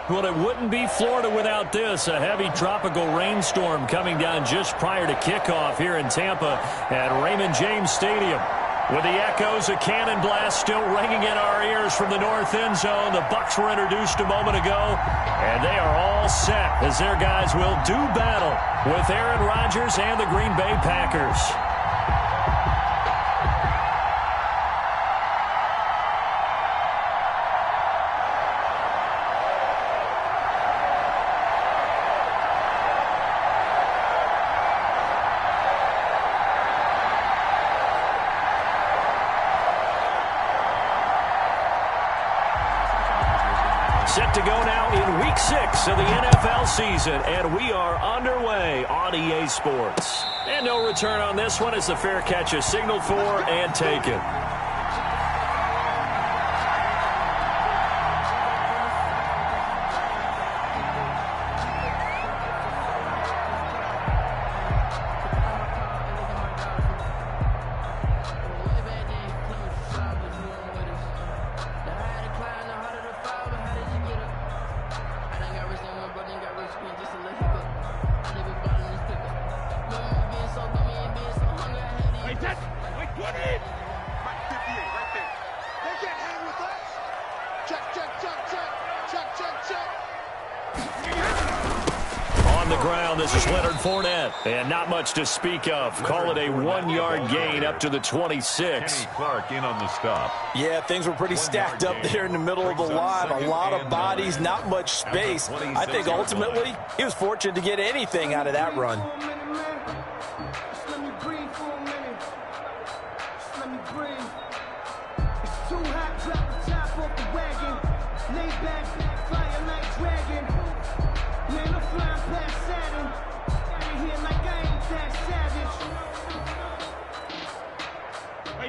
Well, it wouldn't be Florida without this. A heavy tropical rainstorm coming down just prior to kickoff here in Tampa at Raymond James Stadium. With the echoes of cannon blast still ringing in our ears from the north end zone, the Bucs were introduced a moment ago, and they are all set as their guys will do battle with Aaron Rodgers and the Green Bay Packers. Set to go now in Week 6 of the NFL season, and we are underway on EA Sports. And no return on this one as the fair catch is signaled for and taken. On the ground, this is Leonard Fournette, and not much to speak of. Call it a 1-yard gain up to the 26. Kenny Clark in on the stop. Yeah, things were pretty stacked up there in the middle of the line. A lot of bodies, not much space. I think ultimately he was fortunate to get anything out of that run.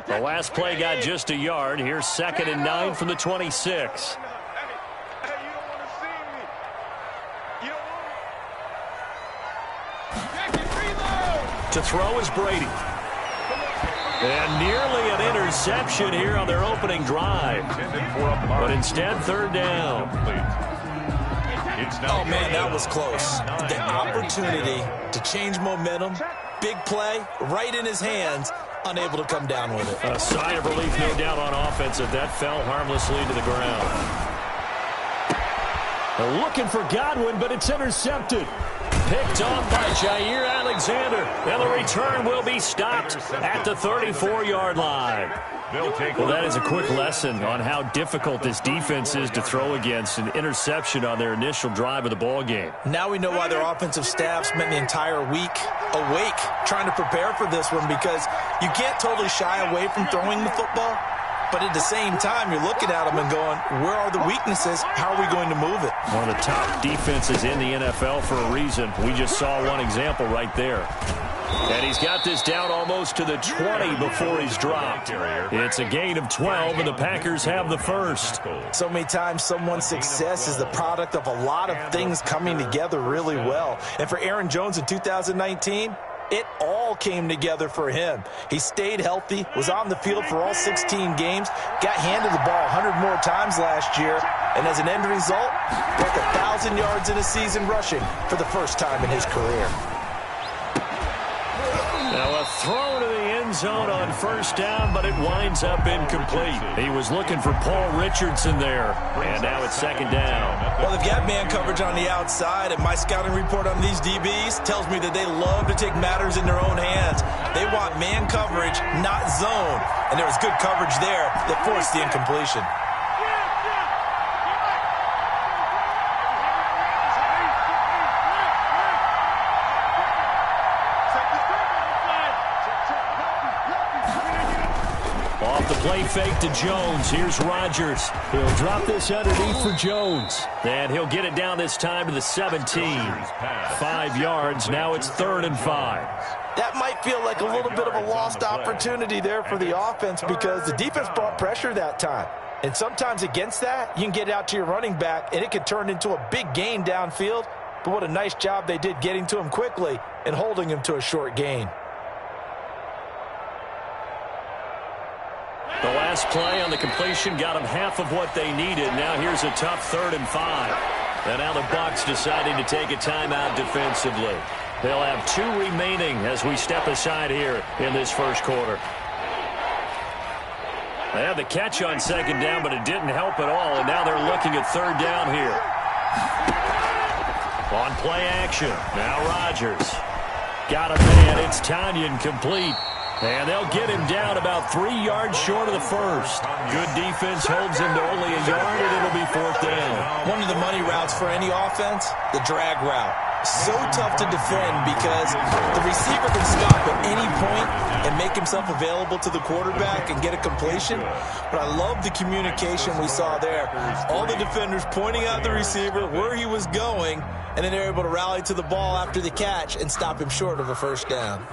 The last play got just a yard. Here's 2nd and 9 from the 26. To throw is Brady. And nearly an interception here on their opening drive. But instead, 3rd down. Oh, man, that was close. The opportunity to change momentum, big play, right in his hands, unable to come down with it. A sigh of relief, no doubt, on offense if that fell harmlessly to the ground. They're looking for Godwin, but it's intercepted. Picked off by Jair Alexander. And the return will be stopped at the 34-yard line. Well, that is a quick lesson on how difficult this defense is to throw against. An interception on their initial drive of the ball game. Now we know why their offensive staff spent the entire week awake trying to prepare for this one, because you can't totally shy away from throwing the football. But at the same time, you're looking at them and going, where are the weaknesses? How are we going to move it? One of the top defenses in the NFL for a reason. We just saw one example right there. And he's got this down almost to the 20 before he's dropped. It's a gain of 12, and the Packers have the first. So many times someone's success is the product of a lot of things coming together really well. And for Aaron Jones in 2019, it all came together for him. He stayed healthy, was on the field for all 16 games, got handed the ball 100 more times last year, and as an end result, broke 1,000 yards in a season rushing for the first time in his career. Now a throw to the end zone on 1st down, but it winds up incomplete. He was looking for Paul Richardson there, and now it's 2nd down. Well, they've got man coverage on the outside, and my scouting report on these DBs tells me that they love to take matters in their own hands. They want man coverage, not zone, and there was good coverage there that forced the incompletion. Play fake to Jones. Here's Rodgers. He'll drop this underneath for Jones. And he'll get it down this time to the 17. 5 yards. Now it's 3rd and 5. That might feel like a little bit of a lost opportunity there for the offense, because the defense brought pressure that time. And sometimes against that, you can get out to your running back, and it can turn into a big gain downfield. But what a nice job they did getting to him quickly and holding him to a short gain. The last play on the completion got them half of what they needed. Now here's a tough 3rd and 5. And now the Bucs deciding to take a timeout defensively. They'll have 2 remaining as we step aside here in this first quarter. They had the catch on second down, but it didn't help at all, and now they're looking at third down here. On play action, now Rodgers. Got a man, it's Tonyan complete. And they'll get him down about 3 yards short of the first. Good defense holds him to only a yard, and it'll be fourth down. One of the money routes for any offense, the drag route. So tough to defend because the receiver can stop at any point and make himself available to the quarterback and get a completion. But I love the communication we saw there. All the defenders pointing out the receiver, where he was going, and then they're able to rally to the ball after the catch and stop him short of a first down.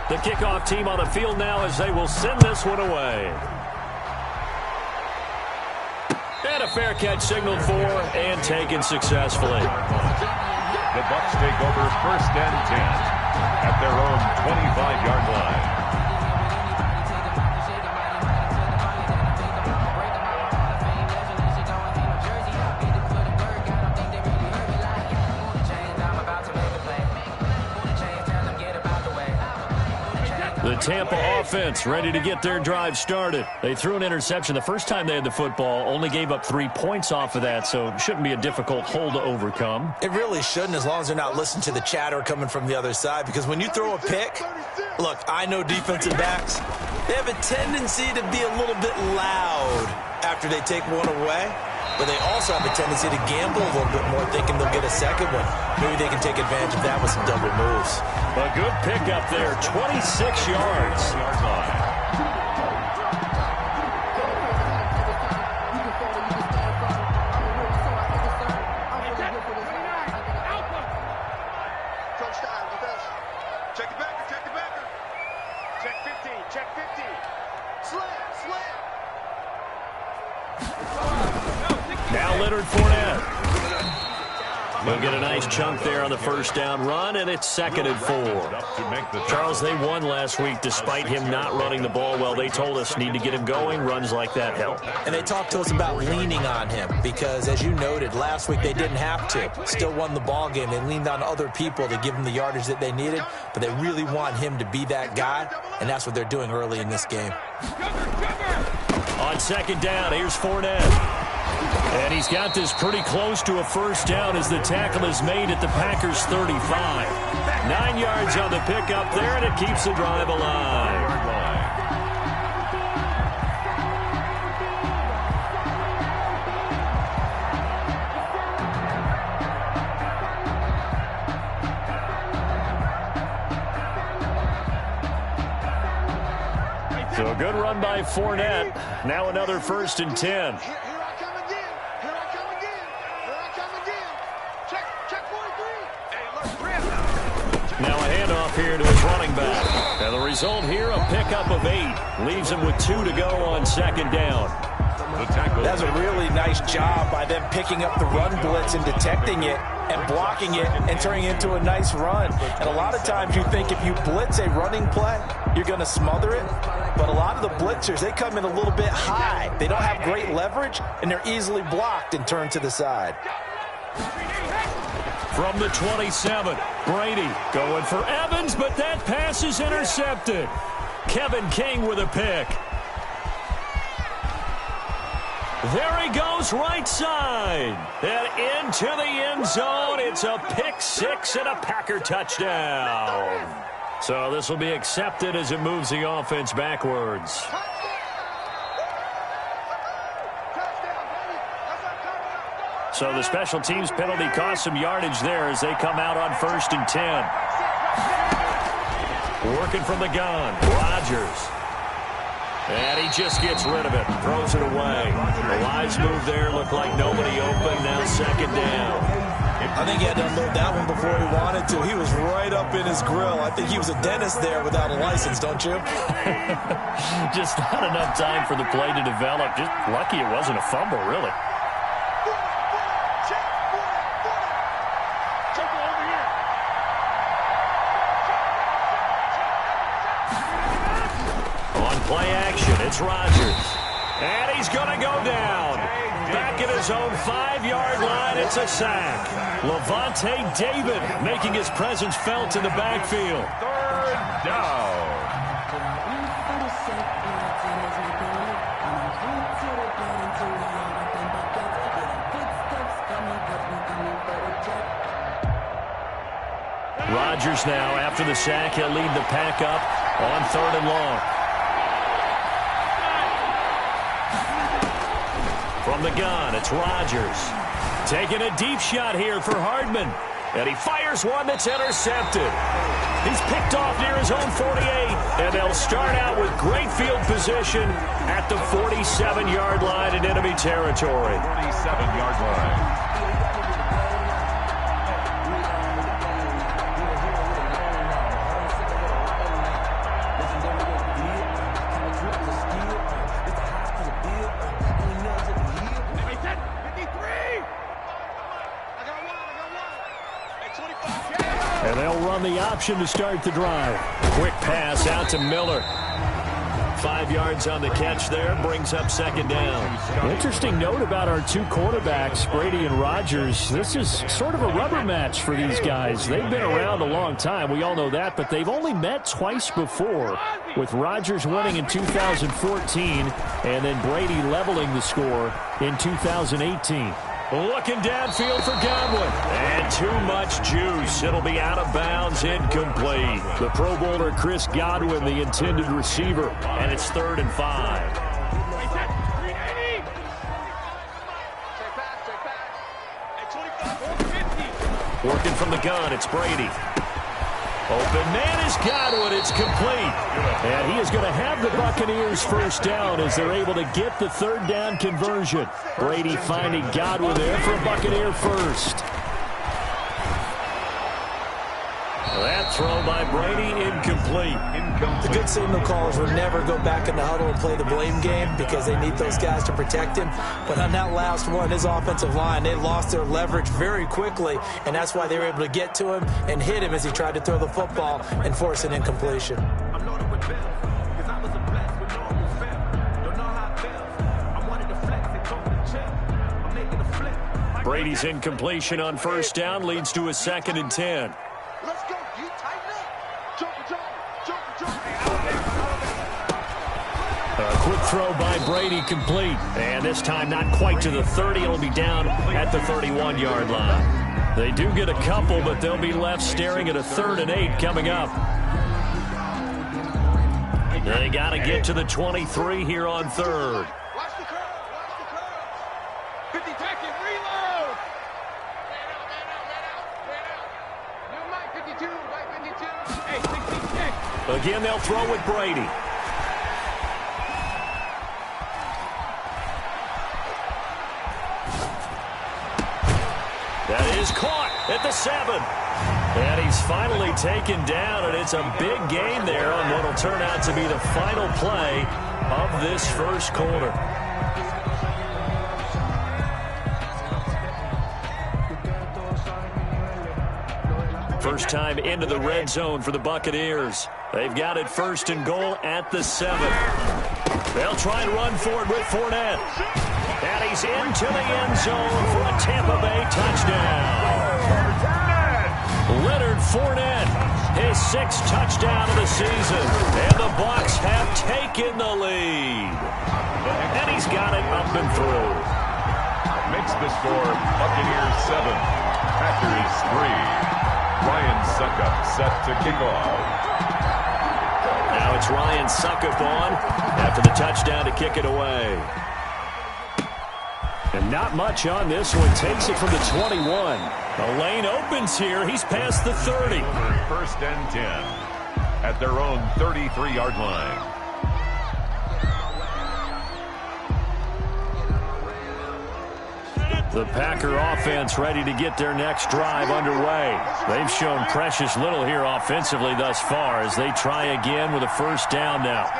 The kickoff team on the field now as they will send this one away. And a fair catch signaled for and taken successfully. The Bucs take over first and 10 at their own 25-yard line. The Tampa offense ready to get their drive started. They threw an interception the first time they had the football, only gave up 3 points off of that, so it shouldn't be a difficult hole to overcome. It really shouldn't, as long as they're not listening to the chatter coming from the other side, because when you throw a pick, look, I know defensive backs, they have a tendency to be a little bit loud after they take one away, but they also have a tendency to gamble a little bit more, thinking they'll get a second one. Maybe they can take advantage of that with some double moves. A good pickup there, 26 yards. Check the backer, check the backer. Check 15, check 15. Slam, slam. Now Leonard Fournette. They'll get a nice chunk there on the first down run, and it's 2nd and 4. Charles, they won last week despite him not running the ball well. They told us need to get him going. Runs like that help. And they talked to us about leaning on him because, as you noted, last week they didn't have to. Still won the ball game. They leaned on other people to give them the yardage that they needed, but they really want him to be that guy, and that's what they're doing early in this game. On second down, here's Fournette. And he's got this pretty close to a first down as the tackle is made at the Packers' 35. 9 yards on the pickup there, and it keeps the drive alive. So a good run by Fournette. Now another 1st and 10. Now a handoff here to his running back. And the result here, a pickup of 8. Leaves him with 2 to go on second down. That's a really nice job by them picking up the run blitz and detecting it and blocking it and turning it into a nice run. And a lot of times you think if you blitz a running play, you're going to smother it. But a lot of the blitzers, they come in a little bit high. They don't have great leverage, and they're easily blocked and turned to the side. From the 27, Brady going for Evans, but that pass is intercepted. Kevin King with a pick. There he goes, right side. And into the end zone. It's a pick six and a Packer touchdown. So this will be accepted as it moves the offense backwards. So the special teams penalty cost some yardage there as they come out on 1st and 10. Working from the gun, Rodgers. And he just gets rid of it, throws it away. The wise move there, looked like nobody open, now second down. I think he had to unload that one before he wanted to. He was right up in his grill. I think he was a dentist there without a license, don't you? Just not enough time for the play to develop. Just lucky it wasn't a fumble, really. Play action. It's Rodgers. And he's going to go down. Back at his own 5-yard line, it's a sack. Lavonte David making his presence felt in the backfield. Third down. Rodgers now, after the sack, he'll lead the pack up on 3rd and long. From the gun, it's Rodgers. Taking a deep shot here for Hardman. And he fires one that's intercepted. He's picked off near his own 48. And they'll start out with great field position at the 47-yard line in enemy territory. 47-yard line. And they'll run the option to start the drive. Quick pass out to Miller. 5 yards on the catch there, brings up 2nd down. Interesting note about our two quarterbacks, Brady and Rodgers. This is sort of a rubber match for these guys. They've been around a long time, we all know that, but they've only met twice before, with Rodgers winning in 2014 and then Brady leveling the score in 2018. Looking downfield for Godwin. And too much juice. It'll be out of bounds, incomplete. The Pro Bowler Chris Godwin, the intended receiver. And it's 3rd and 5. Working from the gun, it's Brady. Open man is Godwin. It's complete. And he is going to have the Buccaneers 1st down as they're able to get the 3rd down conversion. Brady finding Godwin there for a Buccaneer first. That throw by Brady, incomplete. The good signal callers will never go back in the huddle and play the blame game because they need those guys to protect him. But on that last one, his offensive line, they lost their leverage very quickly, and that's why they were able to get to him and hit him as he tried to throw the football and force an incompletion. Brady's incompletion on 1st down leads to a 2nd and 10. Let's go. You tighten up. Jump. A quick throw by Brady, complete. And this time not quite to the 30. It'll be down at the 31-yard line. They do get a couple, but they'll be left staring at a 3rd and 8 coming up. They got to get to the 23 here on 3rd. Watch the curve. 50 seconds. Reload. New Mike 52. Mike 52. Hey, 66. Again, they'll throw with Brady. That is caught at the 7. And he's finally taken down, and it's a big gain there on what will turn out to be the final play of this 1st quarter. First time into the red zone for the Buccaneers. They've got it 1st and goal at the 7. They'll try and run forward with Fournette. And he's into the end zone for a Tampa Bay touchdown. Leonard Fournette, his 6th touchdown of the season. And the Bucs have taken the lead. And he's got it up and through. Makes the score Buccaneers 7, Packers 3. Ryan Succop set to kick off. Now it's Ryan Succop on after the touchdown to kick it away. And not much on this one. Takes it from the 21. The lane opens here. He's past the 30. 1st and 10 at their own 33-yard line. The Packer offense ready to get their next drive underway. They've shown precious little here offensively thus far as they try again with a 1st down now.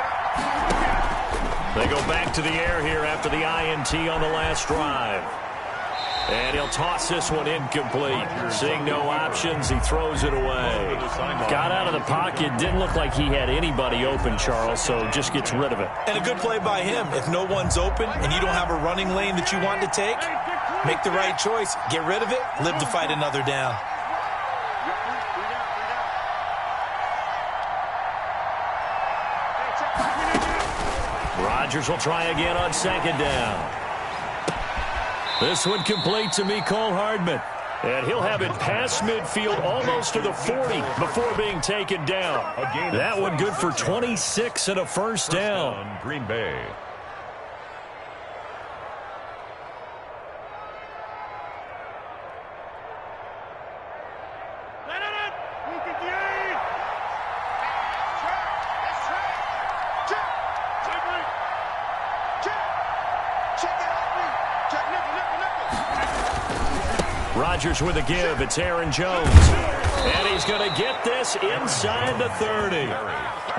They go back to the air here after the INT on the last drive. And he'll toss this one incomplete. Seeing no options, he throws it away. Got out of the pocket. Didn't look like he had anybody open, Charles, so just gets rid of it. And a good play by him. If no one's open and you don't have a running lane that you want to take, make the right choice. Get rid of it. Live to fight another down. Rodgers will try again on second down. This one complete to Mecole Hardman. And he'll have it past midfield almost to the 40 before being taken down. That one good for 26 and a first down. Green Bay. Rodgers with a give. It's Aaron Jones. And he's going to get this inside the 30.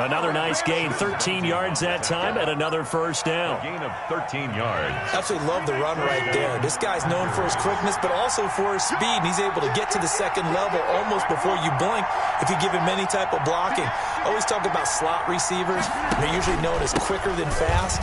Another nice gain. 13 yards that time and another first down. Gain of 13 yards. Absolutely love the run right there. This guy's known for his quickness, but also for his speed. And he's able to get to the second level almost before you blink if you give him any type of blocking. Always talk about slot receivers. They're usually known as quicker than fast.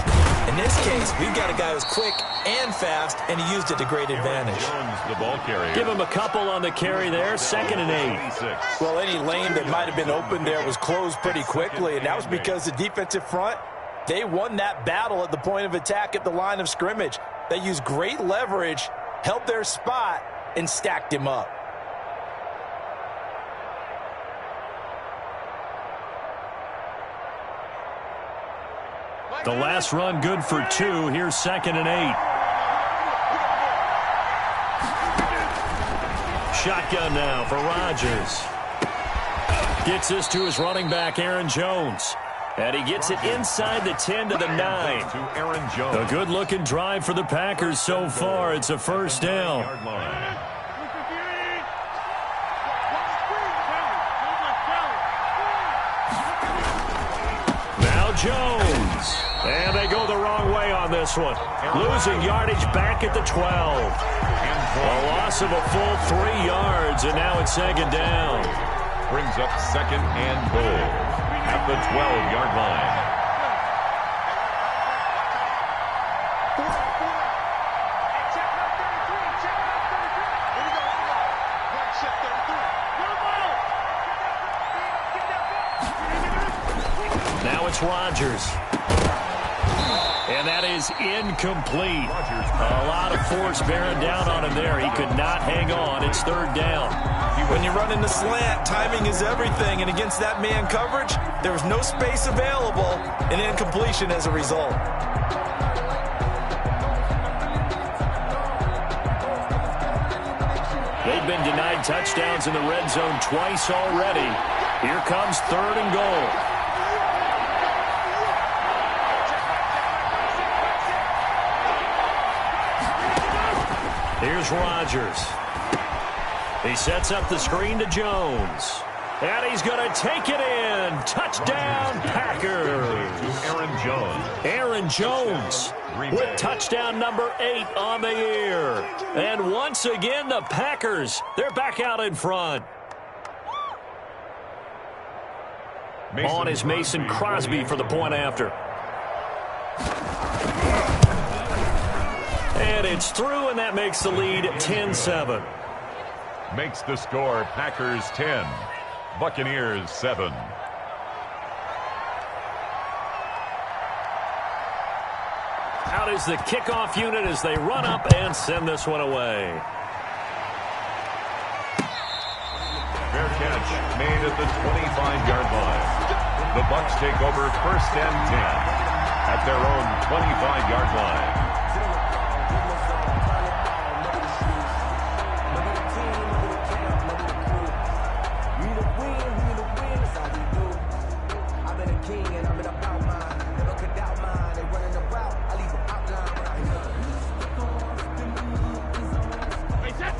In this case, we've got a guy who's quick and fast, and he used it to great advantage. Jones, the ball carrier. Give him a couple on the carry there. 2nd and 8. Well, any lane that might have been open there was closed pretty quickly, and that was because the defensive front, they won that battle at the point of attack at the line of scrimmage. They used great leverage, held their spot, and stacked him up. The last run good for 2. Here's 2nd and 8. Shotgun now for Rodgers. Gets this to his running back, Aaron Jones. And he gets it inside the 10 to the 9. To Aaron Jones. A good-looking drive for the Packers so far. It's a first down. Now Jones. And they go the wrong way on this one. Losing yardage back at the 12. A loss of a full 3 yards, and now it's 2nd down. Brings up 2nd and goal at the 12-yard line. Now it's Rodgers. And that is incomplete. A lot of force bearing down on him there. He could not hang on. It's 3rd down. When you run in the slant, timing is everything. And against that man coverage, there was no space available, and incompletion as a result. They've been denied touchdowns in the red zone twice already. Here comes 3rd and goal. Here's Rodgers. He sets up the screen to Jones. And he's going to take it in. Touchdown, Packers. Aaron Jones. Aaron Jones with touchdown number 8 on the year. And once again, the Packers, they're back out in front. On is Mason Crosby for the point after. And it's through, and that makes the lead 10-7. Makes the score Packers 10, Buccaneers 7. Out is the kickoff unit as they run up and send this one away. Fair catch made at the 25-yard line. The Bucs take over 1st and 10 at their own 25-yard line.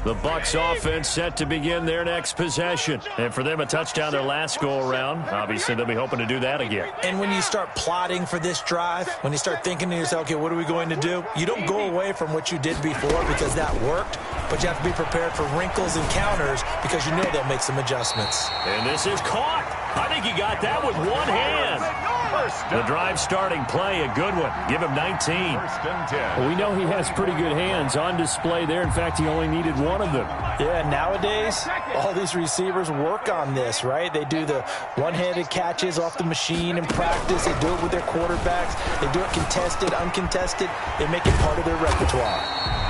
The Bucs offense set to begin their next possession. And for them, a touchdown their last go-around. Obviously, they'll be hoping to do that again. And when you start plotting for this drive, when you start thinking to yourself, okay, what are we going to do? You don't go away from what you did before because that worked. but you have to be prepared for wrinkles and counters because you know they'll make some adjustments. And this is caught. I think he got that with one hand. The drive starting play, a good one. Give him 19. We know he has pretty good hands on display there. In fact, he only needed one of them. Yeah, nowadays, all these receivers work on this, right? They do the one-handed catches off the machine in practice. They do it with their quarterbacks. They do it contested, uncontested. They make it part of their repertoire.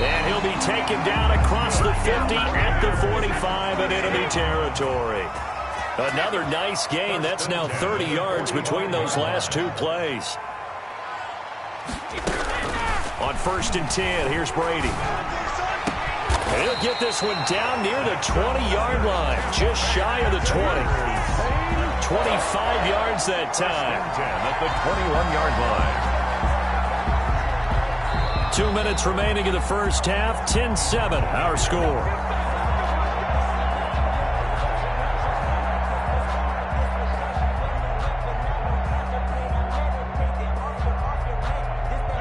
And he'll be taken down across the 50 at the 45 in enemy territory. Another nice gain. That's now 30 yards between those last two plays. On 1st and 10, here's Brady. And he'll get this one down near the 20-yard line, just shy of the 20. 25 yards that time. 10 at the 21-yard line. 2 minutes remaining in the first half. 10-7, our score.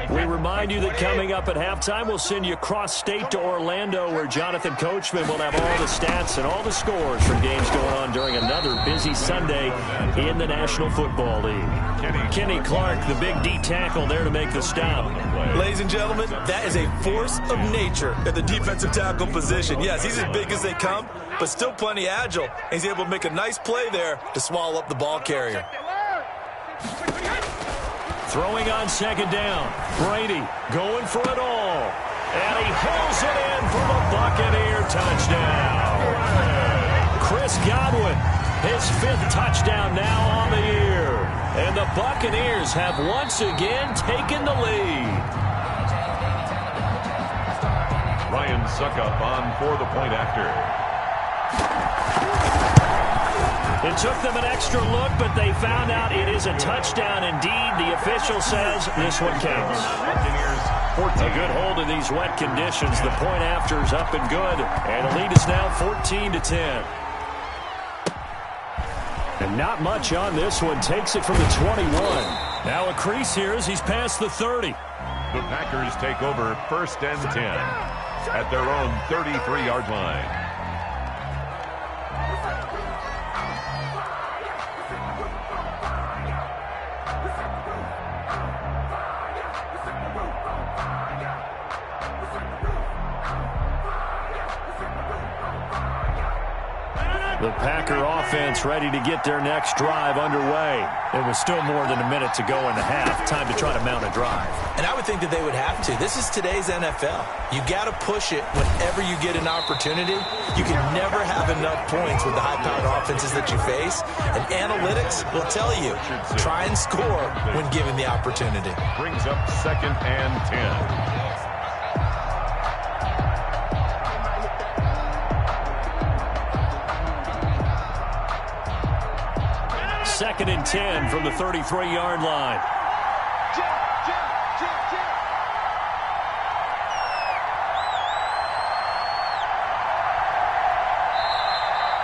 We remind you that coming up at halftime, we'll send you cross-state to Orlando, where Jonathan Coachman will have all the stats and all the scores from games going on during another busy Sunday in the National Football League. Kenny Clark, the big D tackle, there to make the stop. Ladies and gentlemen, that is a force of nature at the defensive tackle position. Yes, he's as big as they come, but still plenty agile. He's able to make a nice play there to swallow up the ball carrier. Throwing on 2nd down. Brady going for it all. And he hauls it in for the Buccaneer touchdown. Chris Godwin, his 5th touchdown now on the year. And the Buccaneers have once again taken the lead. Ryan Suckup on for the point after. It took them an extra look, but they found out it is a touchdown indeed. The official says this one counts. A good hold in these wet conditions. The point after is up and good. And the lead is now 14-10. And not much on this one. Takes it from the 21. Now a crease here as he's past the 30. The Packers take over 1st and 10 at their own 33-yard line. The Packer offense ready to get their next drive underway. It was still more than a minute to go in the half. Time to try to mount a drive. And I would think that they would have to. This is today's NFL. You got to push it whenever you get an opportunity. You can never have enough points with the high-powered offenses that you face. And analytics will tell you, try and score when given the opportunity. Brings up 2nd and 10. 2nd and 10 from the 33-yard line.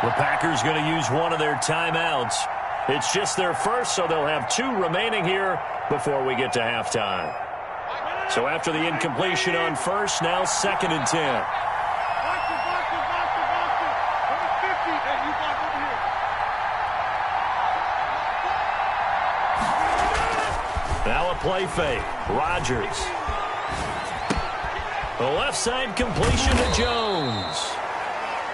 The Packers going to use one of their timeouts. It's just their first, so they'll have 2 remaining here before we get to halftime. So after the incompletion on 1st, now 2nd and 10. Now a play fake. Rodgers. The left side completion to Jones.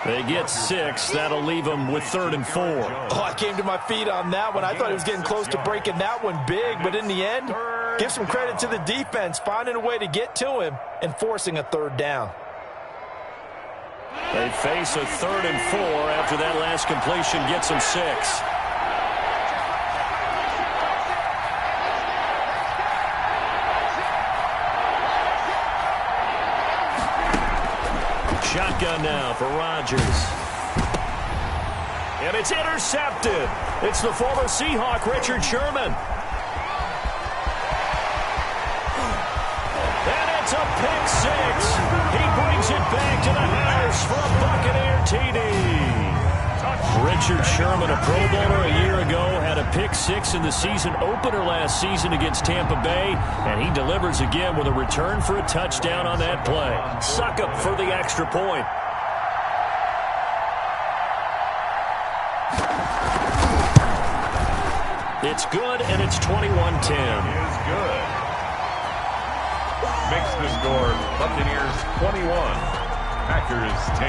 They get 6. That'll leave them with 3rd and 4. Oh, I came to my feet on that one. I thought he was getting close to breaking that one big, but in the end, give some credit to the defense, finding a way to get to him and forcing a 3rd down. They face a 3rd and 4 after that last completion gets them 6. Shotgun now for Rodgers. And it's intercepted. It's the former Seahawk, Richard Sherman. And it's a pick 6. He brings it back to the house for a Buccaneer TD. Richard Sherman, a Pro Bowler a year ago, had a pick-6 in the season opener last season against Tampa Bay, and he delivers again with a return for a touchdown on that play. Succop for the extra point. It's good, and it's 21-10. Is good. Makes the score Buccaneers 21, Packers 10.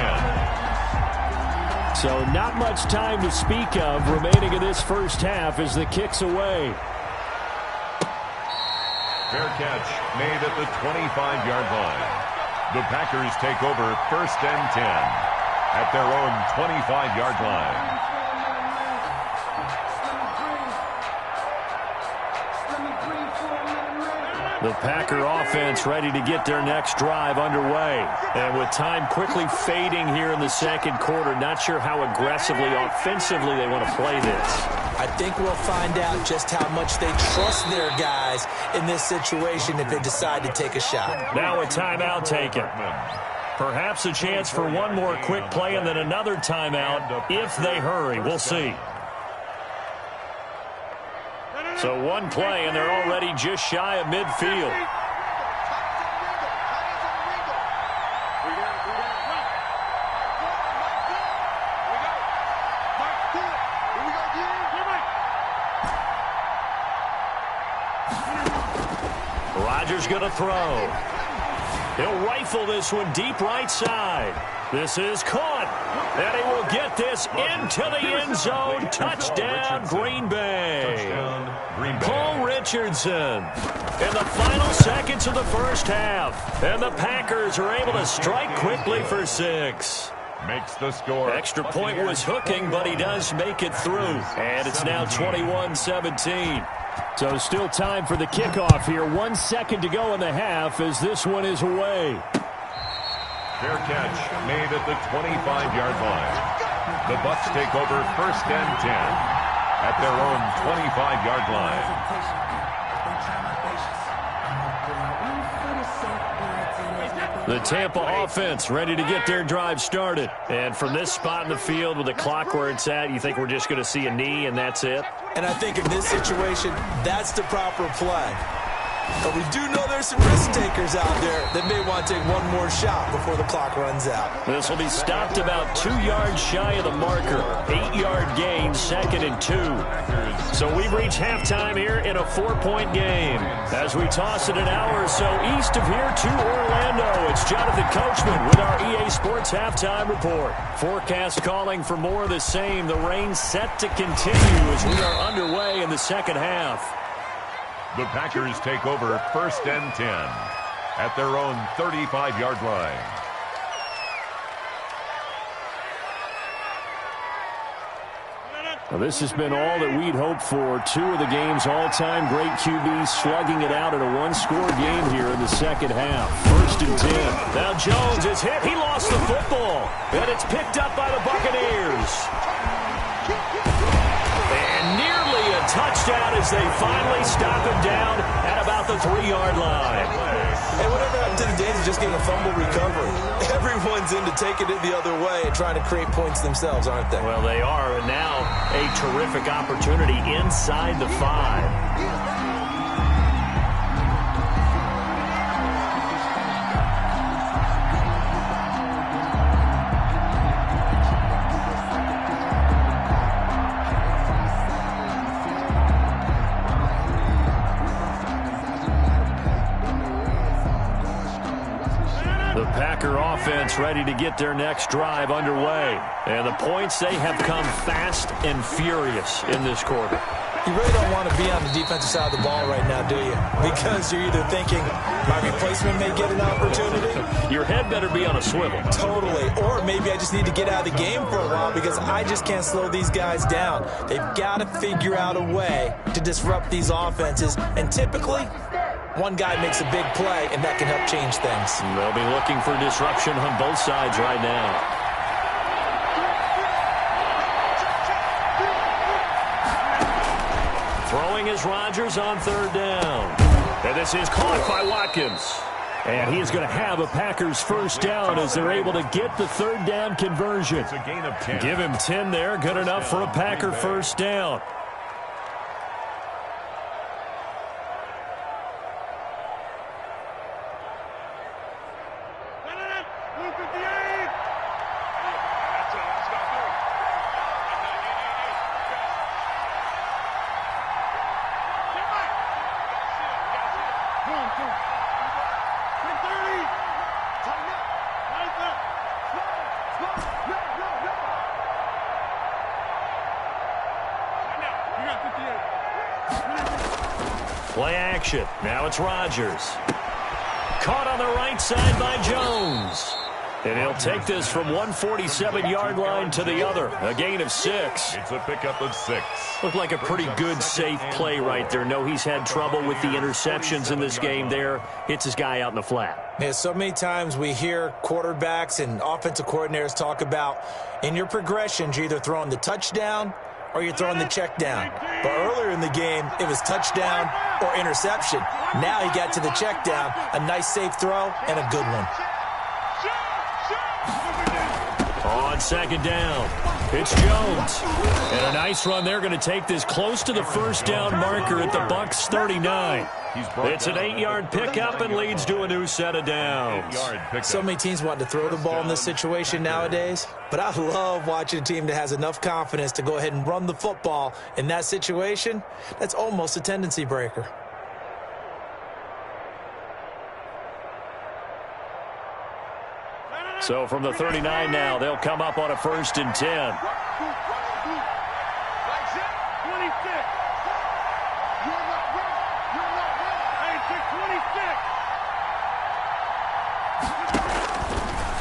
So not much time to speak of remaining in this first half as the kick's away. Fair catch made at the 25-yard line. The Packers take over 1st and 10 at their own 25-yard line. The Packer offense ready to get their next drive underway. And with time quickly fading here in the second quarter, not sure how aggressively, offensively they want to play this. I think we'll find out just how much they trust their guys in this situation if they decide to take a shot. Now a timeout taken. Perhaps a chance for one more quick play and then another timeout if they hurry. We'll see. So one play, and they're already just shy of midfield. Rodgers going to throw. He'll rifle this one deep right side. This is caught. And he will get this into the end zone. Touchdown, Green Bay. Paul Richardson in the final seconds of the first half. And the Packers are able to strike quickly for 6. Makes the score. Extra point was hooking, but he does make it through. And it's now 21-17. So still time for the kickoff here. 1 second to go in the half as this one is away. Fair catch made at the 25-yard line. The Bucs take over 1st and 10 at their own 25-yard line. The Tampa offense ready to get their drive started. And from this spot in the field with the clock where it's at, you think we're just going to see a knee and that's it? And I think in this situation, that's the proper play. But we do know there's some risk takers out there that may want to take one more shot before the clock runs out. This will be stopped about 2 yards shy of the marker. 8-yard gain, 2nd and 2. So we've reached halftime here in a 4-point game. As we toss it an hour or so east of here to Orlando, it's Jonathan Coachman with our EA Sports Halftime Report. Forecast calling for more of the same. The rain set to continue as we are underway in the second half. The Packers take over 1st and 10 at their own 35-yard line. Well, this has been all that we'd hoped for. 2 of the game's all-time great QBs slugging it out in a one-score game here in the second half. 1st and 10. Now Jones is hit. He lost the football. And it's picked up by the Buccaneers. And nearly a touchdown as they finally stop him down at about the 3-yard line. And whatever happened to the days of just getting a fumble recovery? Everyone's into taking it the other way and trying to create points themselves, aren't they? Well, they are. And now a terrific opportunity inside the 5. Packer offense ready to get their next drive underway. And the points, they have come fast and furious in this quarter. You really don't want to be on the defensive side of the ball right now, do you? Because you're either thinking my replacement may get an opportunity. Your head better be on a swivel. Totally. Or maybe I just need to get out of the game for a while because I just can't slow these guys down. They've got to figure out a way to disrupt these offenses. And typically, one guy makes a big play, and that can help change things. They'll be looking for disruption on both sides right now. Throwing is Rodgers on 3rd down. And this is caught by Watkins. And he is going to have a Packers first down as they're able to get the third down conversion. It's a gain of 10. Give him 10 there. Good enough for a Packer first down. Play action. Now it's Rodgers. Caught on the right side by Jones. And he'll take this from 147-yard line to the other. A gain of 6. It's a pickup of 6. Looked like a pretty good, safe play right there. No, he's had trouble with the interceptions in this game there. Hits his guy out in the flat. Yeah, so many times we hear quarterbacks and offensive coordinators talk about in your progressions, you're either throwing the touchdown or you're throwing the check down. But earlier in the game, it was touchdown or interception. Now he got to the check down, a nice safe throw, and a good one. On second down, it's Jones. And a nice run there, going to take this close to the first down marker at the Bucs 39. It's an 8-yard pickup and leads to a new set of downs. So many teams want to throw the ball in this situation nowadays, but I love watching a team that has enough confidence to go ahead and run the football in that situation. That's almost a tendency breaker. So from the 39 now, they'll come up on a 1st and 10.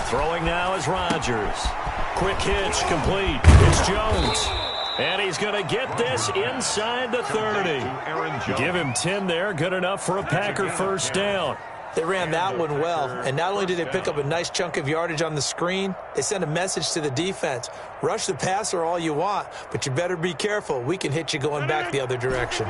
Throwing now is Rodgers. Quick hitch, complete. It's Jones. And he's going to get this inside the 30. Give him 10 there. Good enough for a Packer first down. They ran that one well, and not only did they pick up a nice chunk of yardage on the screen, they sent a message to the defense. Rush the passer all you want, but you better be careful. We can hit you going back the other direction.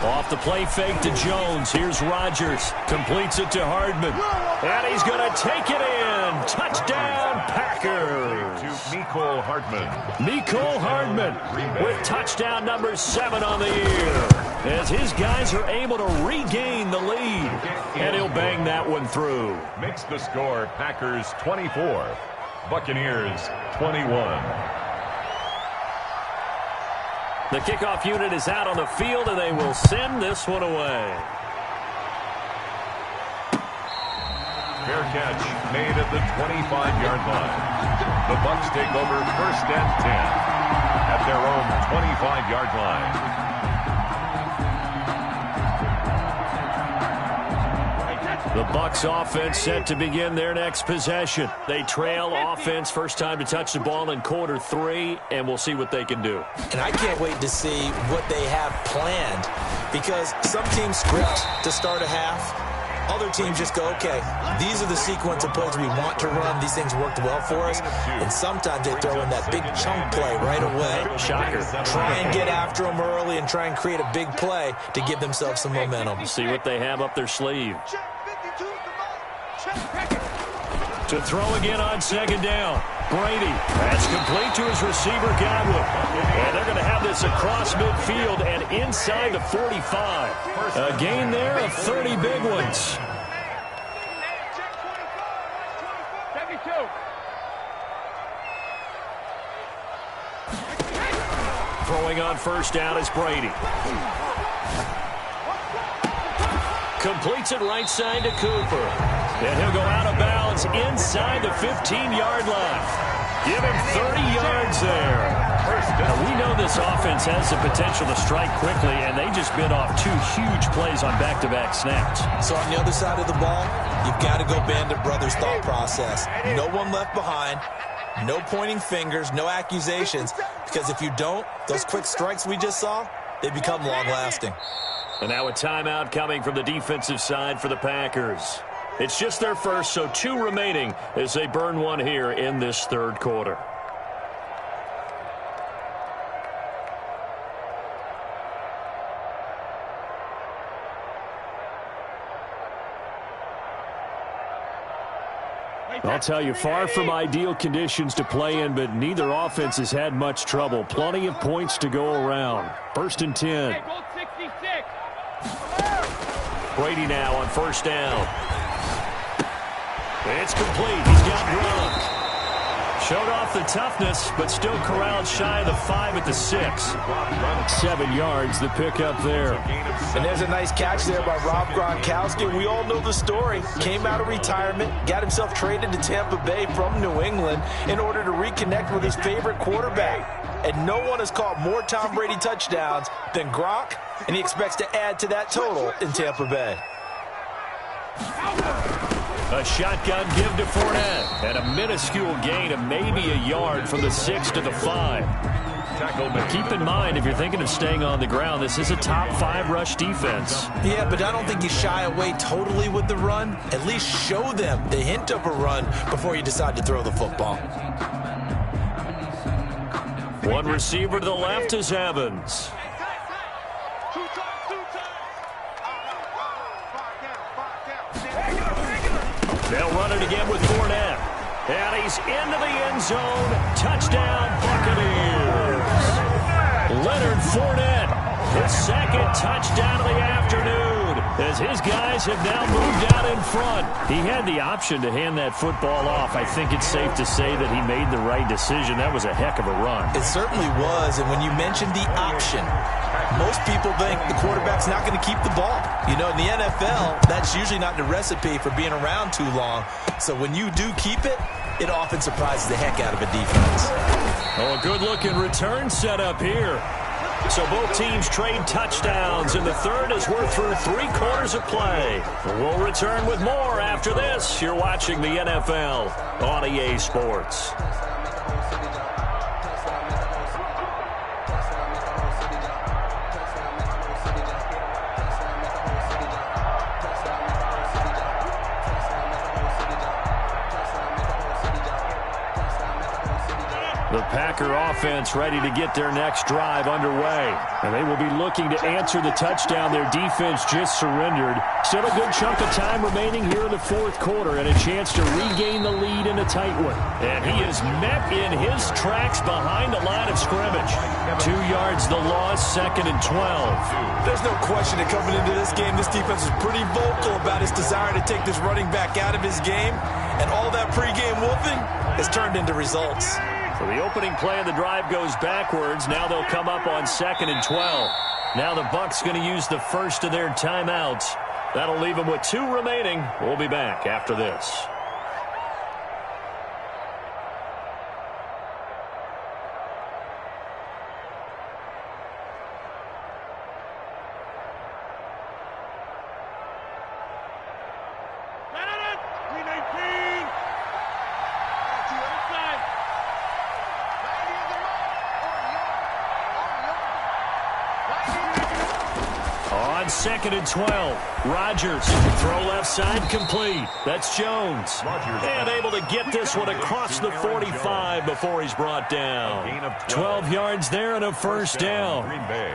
Off the play fake to Jones. Here's Rodgers. Completes it to Hardman. And he's going to take it in. Touchdown, Packers. To Mecole Hardman. Mecole Hardman with touchdown number 7 on the year. As his guys are able to regain the lead. And he'll bang that one through. Makes the score Packers 24. Buccaneers 21. The kickoff unit is out on the field, and they will send this one away. Fair catch made at the 25-yard line. The Bucs take over 1st and 10 at their own 25-yard line. The Bucs offense set to begin their next possession. They trail offense, first time to touch the ball in quarter 3, and we'll see what they can do. And I can't wait to see what they have planned, because some teams script to start a half. Other teams just go, okay, these are the sequence of plays we want to run. These things worked well for us. And sometimes they throw in that big chunk play right away. Shocker. Try and get after them early and try and create a big play to give themselves some momentum. See what they have up their sleeve. To throw again on second down. Brady. That's complete to his receiver, Godwin. And they're going to have this across midfield and inside the 45. A gain there of 30 big ones. Throwing on first down is Brady. Completes it right side to Cooper. And he'll go out of bounds inside the 15-yard line. Give him 30 yards there. Now, we know this offense has the potential to strike quickly, and they just bit off 2 huge plays on back-to-back snaps. So on the other side of the ball, you've got to go Bandit Brothers thought process. No one left behind. No pointing fingers, no accusations. Because if you don't, those quick strikes we just saw, they become long-lasting. And now a timeout coming from the defensive side for the Packers. It's just their first, so 2 remaining as they burn one here in this third quarter. I'll tell you, far from ideal conditions to play in, but neither offense has had much trouble. Plenty of points to go around. 1st and 10. Brady now on 1st down. It's complete. He's got Gronk. Showed off the toughness, but still corralled shy of the 5 at the 6. 7 yards, the pickup there. And there's a nice catch there by Rob Gronkowski. We all know the story. Came out of retirement, got himself traded to Tampa Bay from New England in order to reconnect with his favorite quarterback. And no one has caught more Tom Brady touchdowns than Gronk, and he expects to add to that total in Tampa Bay. A shotgun give to Fournette, and a minuscule gain of maybe a yard from the 6 to the 5. Keep in mind, if you're thinking of staying on the ground, this is a top 5 rush defense. Yeah, but I don't think you shy away totally with the run. At least show them the hint of a run before you decide to throw the football. One receiver to the left is Evans. They'll run it again with Fournette. And he's into the end zone. Touchdown, Buccaneers. Leonard Fournette, his 2nd touchdown of the afternoon, as his guys have now moved out in front. He had the option to hand that football off. I think it's safe to say that he made the right decision. That was a heck of a run. It certainly was, and when you mentioned the option, most people think the quarterback's not going to keep the ball. You know, in the NFL, that's usually not the recipe for being around too long. So when you do keep it, it often surprises the heck out of a defense. Oh, a good-looking return setup here. So both teams trade touchdowns in the 3rd as we're through 3 quarters of play. We'll return with more after this. You're watching the NFL on EA Sports. The Packer offense ready to get their next drive underway. And they will be looking to answer the touchdown their defense just surrendered. Still a good chunk of time remaining here in the 4th quarter and a chance to regain the lead in a tight one. And he is met in his tracks behind the line of scrimmage. 2 yards the loss, 2nd and 12. There's no question that coming into this game, this defense is pretty vocal about its desire to take this running back out of his game. And all that pregame whooping has turned into results. So the opening play of the drive goes backwards. Now they'll come up on 2nd and 12. Now the Bucs going to use the first of their timeouts. That'll leave them with 2 remaining. We'll be back after this. On 2nd and 12, Rodgers, throw left side complete. That's Jones. And able to get this one across the 45 before he's brought down. 12 yards there and a 1st down. Green Bay.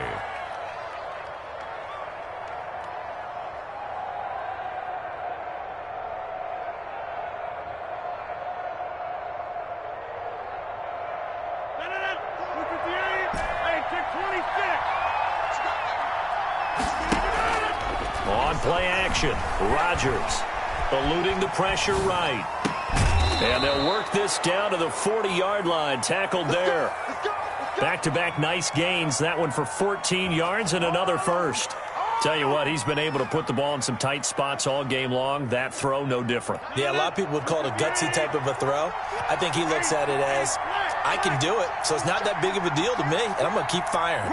On play action, Rodgers eluding the pressure right. And they'll work this down to the 40-yard line, tackled there. Back-to-back nice gains, that one for 14 yards and another 1st. Tell you what, he's been able to put the ball in some tight spots all game long. That throw, no different. Yeah, a lot of people would call it a gutsy type of a throw. I think he looks at it as, I can do it, so it's not that big of a deal to me, and I'm going to keep firing.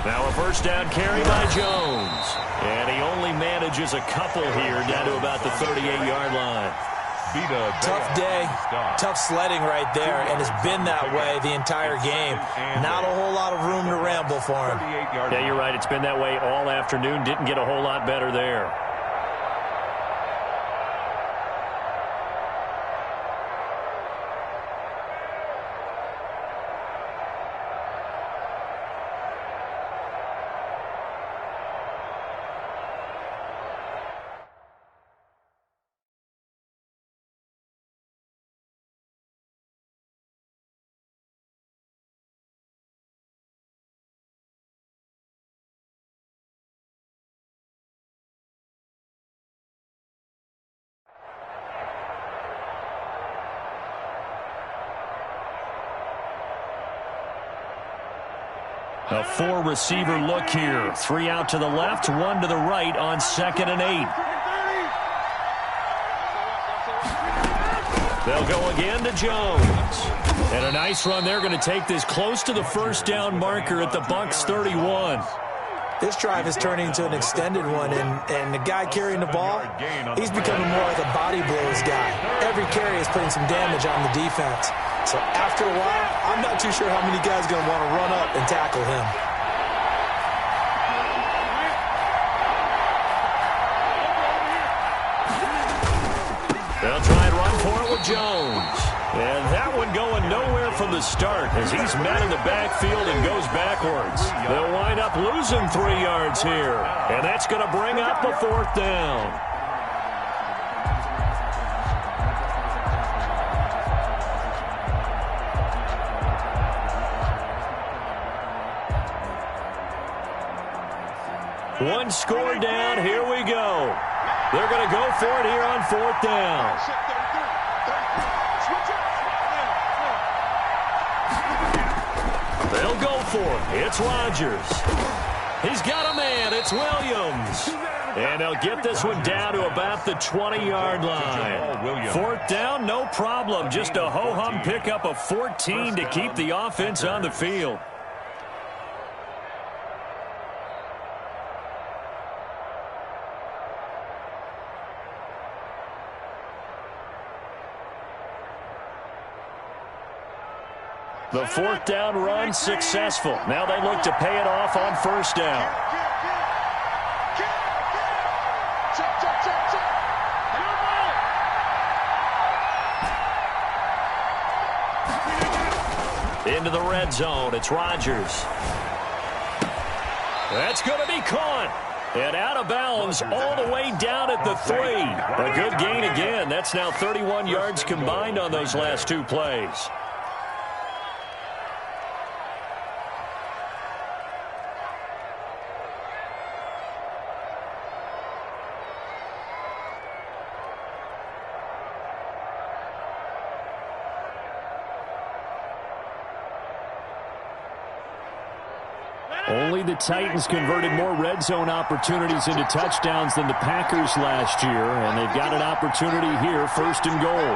Now a 1st down carry by Jones. And he only manages a couple here down to about the 38-yard line. Tough day, tough sledding right there, and it's been that way the entire game. Not a whole lot of room to ramble for him. Yeah, you're right. It's been that way all afternoon. Didn't get a whole lot better there. A four-receiver look here. 3 out to the left, 1 to the right on 2nd and 8. They'll go again to Jones. And a nice run. They're going to take this close to the first down marker at the Bucs 31. This drive is turning into an extended one, and the guy carrying the ball, he's becoming more like a body blows guy. Every carry is putting some damage on the defense. So after a while, I'm not too sure how many guys are going to want to run up and tackle him. They'll try and run for it with Jones. And that one going nowhere from the start as he's met in the backfield and goes backwards. They'll wind up losing 3 yards here. And that's going to bring up a 4th down. One score down. Here we go. They're going to go for it here on 4th down. They'll go for it. It's Rodgers. He's got a man. It's Williams. And they'll get this one down to about the 20-yard line. 4th down, no problem. Just a ho-hum pickup of 14 to keep the offense on the field. The 4th down run successful. Now they look to pay it off on 1st down. Into the red zone. It's Rodgers. That's going to be caught. And out of bounds all the way down at the 3. A good gain again. That's now 31 yards combined on those last 2 plays. Only the Titans converted more red zone opportunities into touchdowns than the Packers last year, and they've got an opportunity here, 1st and goal.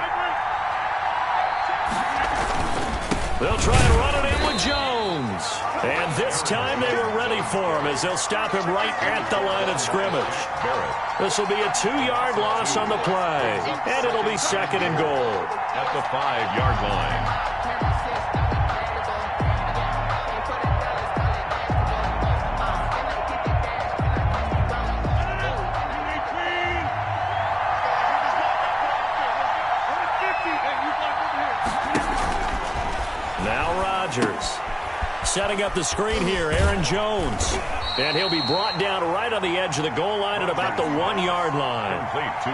They'll try and run it in with Jones. And this time they were ready for him as they'll stop him right at the line of scrimmage. This will be a 2-yard loss on the play, and it'll be 2nd and goal. At the 5-yard line. Setting up the screen here, Aaron Jones. And he'll be brought down right on the edge of the goal line at about the 1-yard line.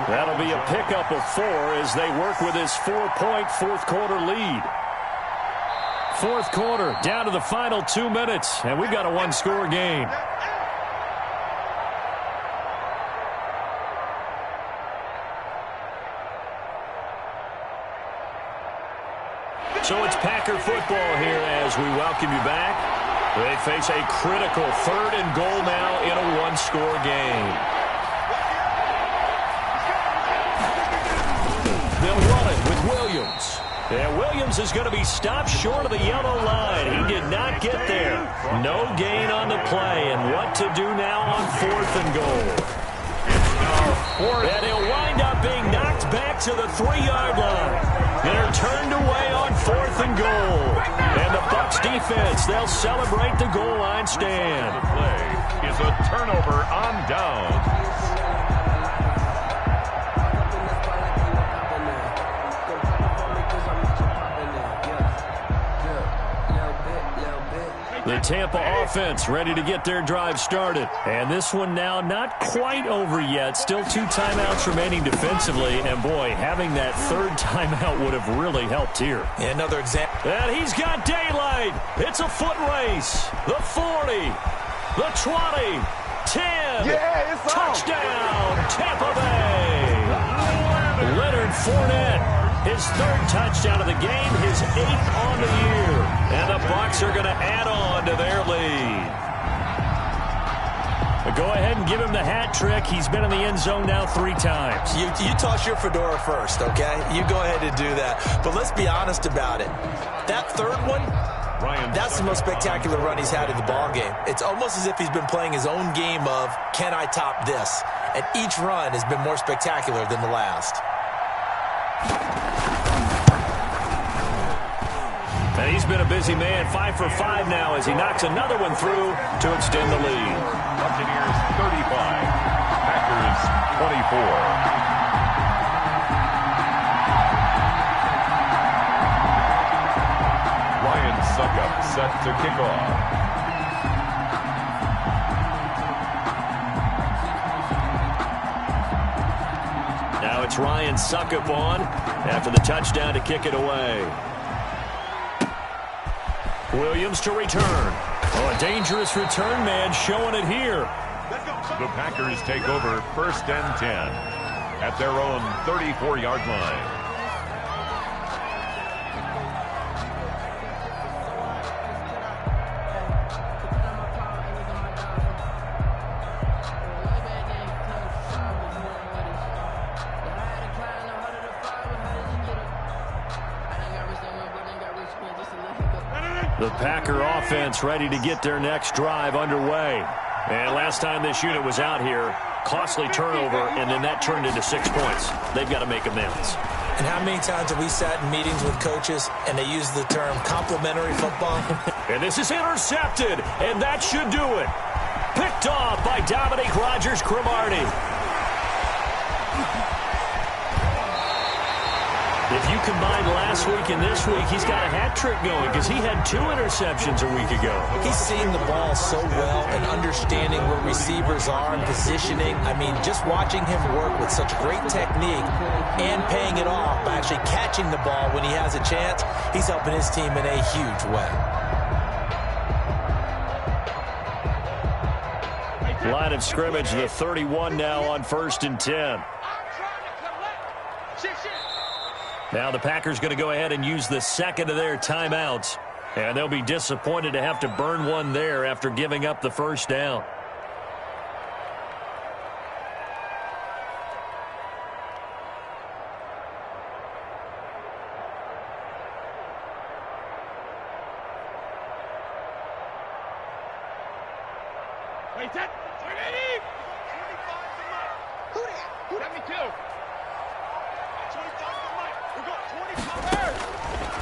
That'll be a pickup of 4 as they work with his 4-point 4th quarter lead. 4th quarter, down to the final 2 minutes, and we've got a 1-score game. So it's Packer football here as we welcome you back. They face a critical 3rd and goal now in a 1-score game. They'll run it with Williams. And Williams is going to be stopped short of the yellow line. He did not get there. No gain on the play. And what to do now on 4th and goal. And he'll wind up being knocked back to the 3-yard line. They're turned away on 4th and goal. And the Bucs defense, they'll celebrate the goal line stand. The play is a turnover on down. The Tampa offense ready to get their drive started. And this one now not quite over yet. Still 2 timeouts remaining defensively. And, boy, having that 3rd timeout would have really helped here. Yeah, another example. And he's got daylight. It's a foot race. The 40, the 20, 10. Yeah, it's touchdown, Tampa Bay. Leonard Fournette his 3rd touchdown of the game, his 8th on the year. And the Bucs are going to add on to their lead. But go ahead and give him the hat trick. He's been in the end zone now 3 times. You toss your fedora first, okay? You go ahead and do that. But let's be honest about it. That 3rd one, that's the most spectacular run he's had in the ballgame. It's almost as if he's been playing his own game of, can I top this? And each run has been more spectacular than the last. And he's been a busy man, 5 for 5 now as he knocks another one through to extend the lead. Buccaneers 35, Packers 24. Suckup set to kick off. Now it's Ryan Suckup on after the touchdown to kick it away. Williams to return. Oh, a dangerous return man showing it here. The Packers take over 1st and 10 at their own 34-yard line. The Packer offense ready to get their next drive underway. And last time this unit was out here, costly turnover, and then that turned into 6 points. They've got to make amends. And how many times have we sat in meetings with coaches and they use the term complimentary football? And this is intercepted, and that should do it. Picked off by Dominique Rodgers-Cromartie. If you combine last week and this week, he's got a hat trick going because he had 2 interceptions a week ago. He's seeing the ball so well and understanding where receivers are and positioning. I mean, just watching him work with such great technique and paying it off by actually catching the ball when he has a chance, he's helping his team in a huge way. Line of scrimmage, the 31 now on 1st and 10. Now the Packers going to go ahead and use the 2nd of their timeouts. And they'll be disappointed to have to burn one there after giving up the 1st down. Wait, that. Who that? Me too.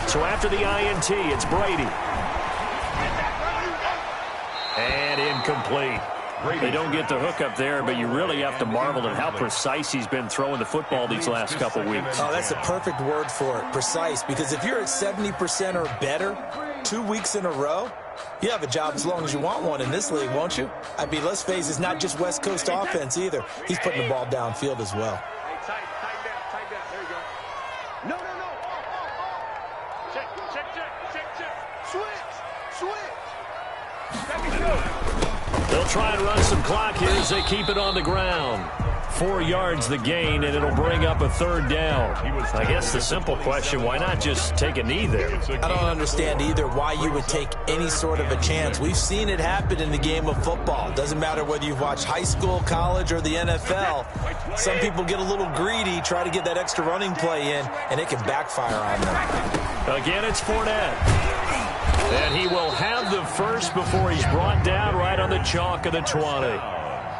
So after the INT, it's Brady. And incomplete. They don't get the hook up there, but you really have to marvel at how precise he's been throwing the football these last couple weeks. Oh, that's a perfect word for it, precise, because if you're at 70% or better 2 weeks in a row, you have a job as long as you want one in this league, won't you? I mean, let's face it, it's not just West Coast offense either. He's putting the ball downfield as well. Tight down. There you go. No. Switch. They'll try and run some clock here as they keep it on the ground. 4 yards the gain, and it'll bring up a 3rd down. I guess the simple question, why not just take a knee there? I don't understand either why you would take any sort of a chance. We've seen it happen in the game of football. It doesn't matter whether you've watched high school, college, or the NFL. Some people get a little greedy, try to get that extra running play in, and it can backfire on them. Again, it's Fournette. And he will have the 1st before he's brought down right on the chalk of the 20.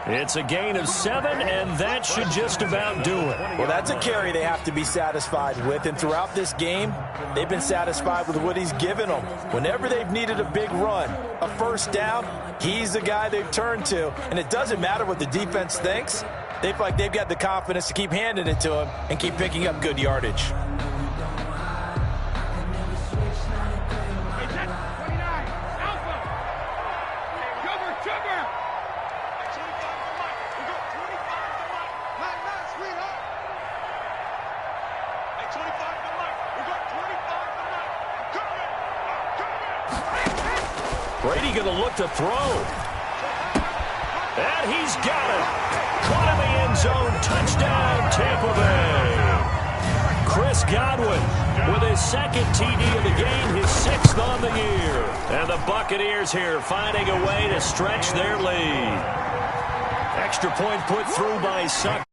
It's a gain of 7, and that should just about do it. Well, that's a carry they have to be satisfied with, and throughout this game, they've been satisfied with what he's given them. Whenever they've needed a big run, a 1st down, he's the guy they've turned to, and it doesn't matter what the defense thinks. They feel like they've got the confidence to keep handing it to him and keep picking up good yardage. Brady going to look to throw. And he's got it. Caught in the end zone. Touchdown, Tampa Bay. Chris Godwin with his second TD of the game, his 6th on the year. And the Buccaneers here finding a way to stretch their lead. Extra point put through by Suck.